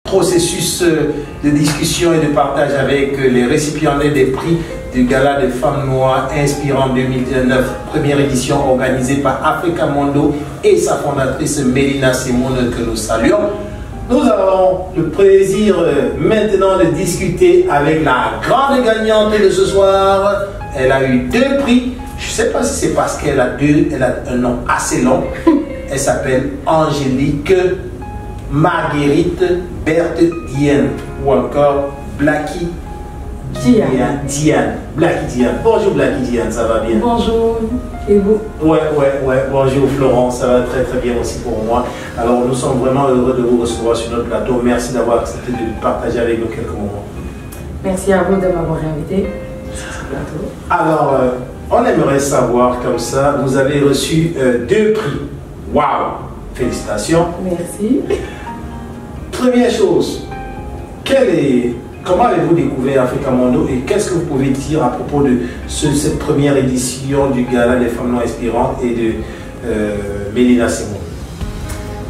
processus de discussion et de partage avec les récipiendaires des prix du Gala des femmes noires inspirant 2019, première édition organisée par Africa Mondo et sa fondatrice Mélina Simone que nous saluons. Nous avons le plaisir maintenant de discuter avec la grande gagnante de ce soir. Elle a eu 2 prix. Je ne sais pas si c'est parce qu'elle a un nom assez long. Elle s'appelle Angélique Marguerite Berthe Diane ou encore Blackie Diane. Blackie Diane. Bonjour Blackie Diane, ça va bien? Bonjour, et vous? Ouais. Bonjour Florence, ça va très bien aussi pour moi. Alors nous sommes vraiment heureux de vous recevoir sur notre plateau. Merci d'avoir accepté de partager avec nous quelques moments. Merci à vous de m'avoir invité sur ce plateau. Alors, on aimerait savoir comme ça, vous avez reçu 2 prix. Waouh! Félicitations. Merci. Première chose, comment avez-vous découvert Africa Mondo et qu'est-ce que vous pouvez dire à propos de cette première édition du Gala des femmes non inspirantes et de Mélina Simone?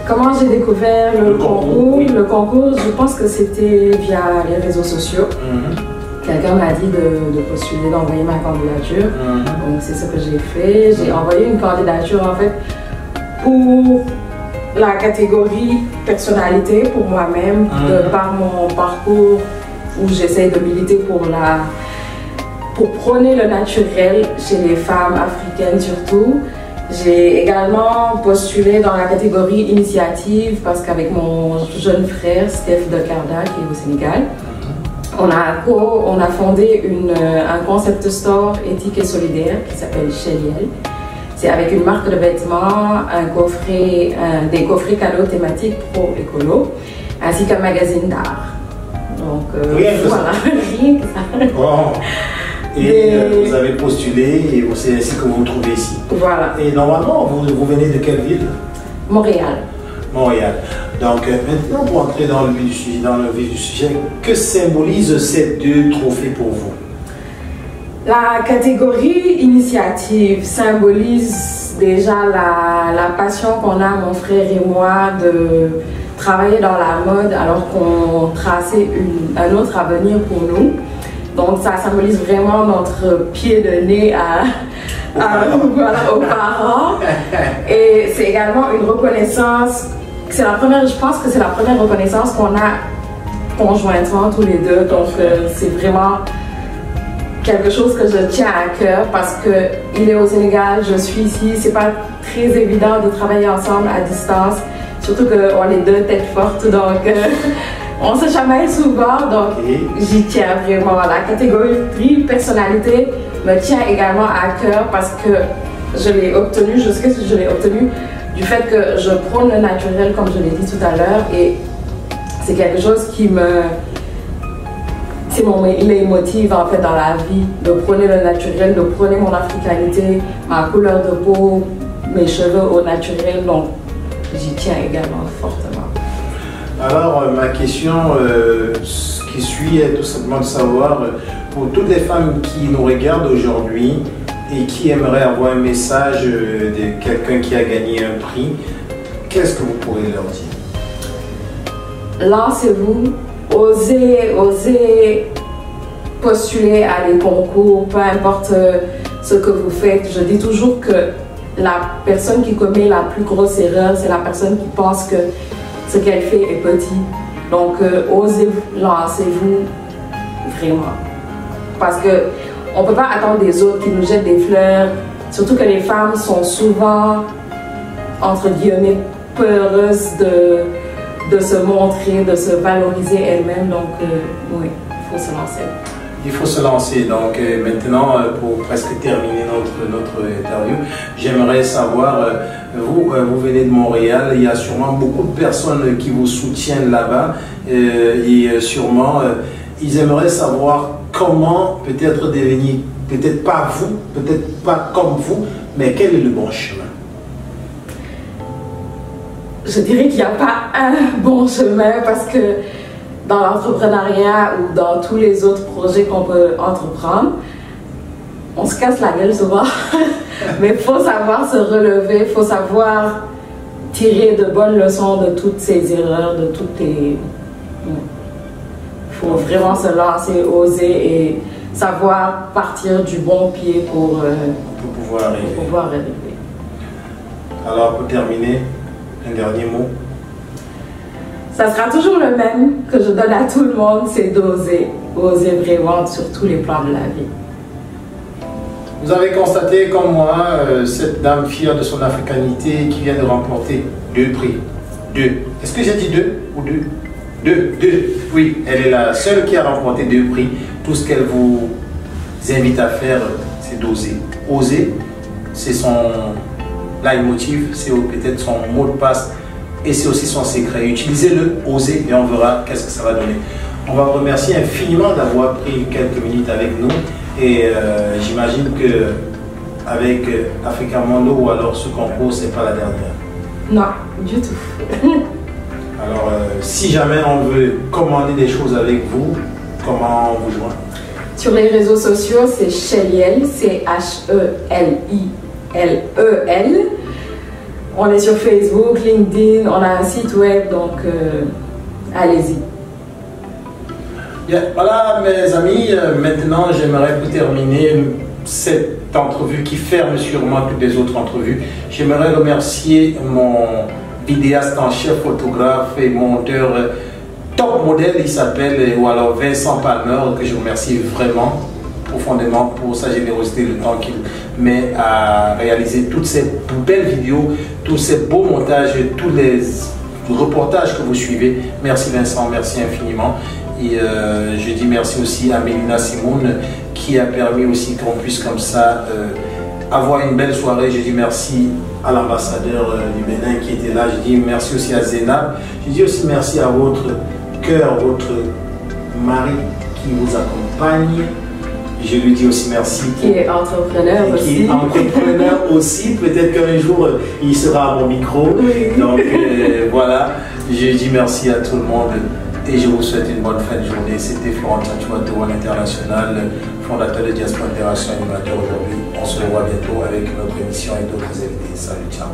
Comment j'ai découvert le concours? Oui. Le concours, je pense que c'était via les réseaux sociaux. Quelqu'un m'a dit de postuler, d'envoyer ma candidature. Donc c'est ce que j'ai fait. J'ai envoyé une candidature en fait pour la catégorie personnalité pour moi-même, de par mon parcours où j'essaie de militer pour prôner le naturel chez les femmes africaines surtout. J'ai également postulé dans la catégorie initiative parce qu'avec mon jeune frère Steph de Carda qui est au Sénégal, on a fondé un concept store éthique et solidaire qui s'appelle Cheliel. C'est avec une marque de vêtements, des coffrets cadeaux thématiques pro-écolo, ainsi qu'un magazine d'art. Donc voilà, rien que ça. Bon. Et vous avez postulé et c'est ainsi que vous vous trouvez ici. Voilà. Et normalement, vous venez de quelle ville? Montréal. Montréal. Donc maintenant, pour entrer dans le vif du sujet, que symbolisent ces 2 trophées pour vous? La catégorie initiative symbolise déjà la passion qu'on a, mon frère et moi, de travailler dans la mode alors qu'on traçait un autre avenir pour nous. Donc ça symbolise vraiment notre pied de nez aux parents. Et c'est également une reconnaissance. Je pense que c'est la première reconnaissance qu'on a conjointement tous les deux. Donc c'est vraiment quelque chose que je tiens à cœur parce qu'il est au Sénégal, je suis ici. C'est pas très évident de travailler ensemble à distance, surtout qu'on est 2 têtes fortes, donc on se chamaille souvent, donc j'y tiens vraiment. La catégorie personnalité me tient également à cœur parce que je l'ai obtenu, je sais que je l'ai obtenu du fait que je prône le naturel comme je l'ai dit tout à l'heure, et c'est quelque chose qui c'est mon leitmotiv en fait dans la vie, de prôner le naturel, de prôner mon africanité, ma couleur de peau, mes cheveux au naturel, donc j'y tiens également fortement. Alors ma question qui suit est tout simplement de savoir, pour toutes les femmes qui nous regardent aujourd'hui et qui aimeraient avoir un message de quelqu'un qui a gagné un prix, qu'est-ce que vous pourrez leur dire? Lancez-vous. Osez postuler à des concours, peu importe ce que vous faites. Je dis toujours que la personne qui commet la plus grosse erreur, c'est la personne qui pense que ce qu'elle fait est petit. Donc, osez, lancez-vous vraiment. Parce qu'on ne peut pas attendre des autres qui nous jettent des fleurs. Surtout que les femmes sont souvent, entre guillemets, peureuses de se montrer, de se valoriser elles-mêmes. Donc, oui, il faut se lancer. Il faut se lancer. Donc, maintenant, pour presque terminer notre interview, j'aimerais savoir, vous venez de Montréal, il y a sûrement beaucoup de personnes qui vous soutiennent là-bas et sûrement, ils aimeraient savoir comment peut-être devenir, peut-être pas vous, peut-être pas comme vous, mais quel est le bon chemin? Je dirais qu'il n'y a pas un bon chemin parce que dans l'entrepreneuriat ou dans tous les autres projets qu'on peut entreprendre, on se casse la gueule souvent. Mais il faut savoir se relever, il faut savoir tirer de bonnes leçons de toutes ces erreurs, de toutes les... Oui. faut vraiment se lancer, oser et savoir partir du bon pied pour pouvoir arriver. Alors pour terminer, un dernier mot. Ça sera toujours le même que je donne à tout le monde, c'est d'oser. Oser vraiment sur tous les plans de la vie. Vous avez constaté comme moi, cette dame fière de son africanité qui vient de remporter 2 prix. 2. Est-ce que j'ai dit 2 ou 2? 2. Oui, elle est la seule qui a remporté 2 prix. Tout ce qu'elle vous invite à faire, c'est d'oser. Oser, c'est son leitmotiv, c'est peut-être son mot de passe et c'est aussi son secret. Utilisez-le, osez et on verra qu'est-ce que ça va donner. On va vous remercier infiniment d'avoir pris quelques minutes avec nous et j'imagine que avec Africa Mondo ou alors ce concours, c'est pas la dernière. Non, du tout. Alors, si jamais on veut commander des choses avec vous, comment on vous joint? Sur les réseaux sociaux, c'est Cheliel, CHELILEL. On est sur Facebook, LinkedIn, on a un site web, donc allez-y. Bien, voilà mes amis, maintenant j'aimerais pour terminer cette entrevue qui ferme sûrement toutes les autres entrevues. J'aimerais remercier mon vidéaste en chef, photographe et monteur top modèle, il s'appelle, ou alors Vincent Palmer, que je remercie vraiment profondément pour sa générosité, le temps qu'il met à réaliser toutes ces belles vidéos, tous ces beaux montages, tous les reportages que vous suivez. Merci Vincent, merci infiniment. Et je dis merci aussi à Mélina Simone qui a permis aussi qu'on puisse comme ça avoir une belle soirée. Je dis merci à l'ambassadeur du Bénin qui était là. Je dis merci aussi à Zénab. Je dis aussi merci à votre cœur, votre mari qui vous accompagne. Je lui dis aussi merci. Qui est entrepreneur aussi. Qui est entrepreneur aussi. Peut-être qu'un jour, il sera à mon micro. Oui. Donc voilà, je dis merci à tout le monde. Et je vous souhaite une bonne fin de journée. C'était Florent Tchatchoua de One International, fondateur de Diaspora Interaction, animateur aujourd'hui. On se revoit bientôt avec une autre émission et d'autres invités. Salut, ciao.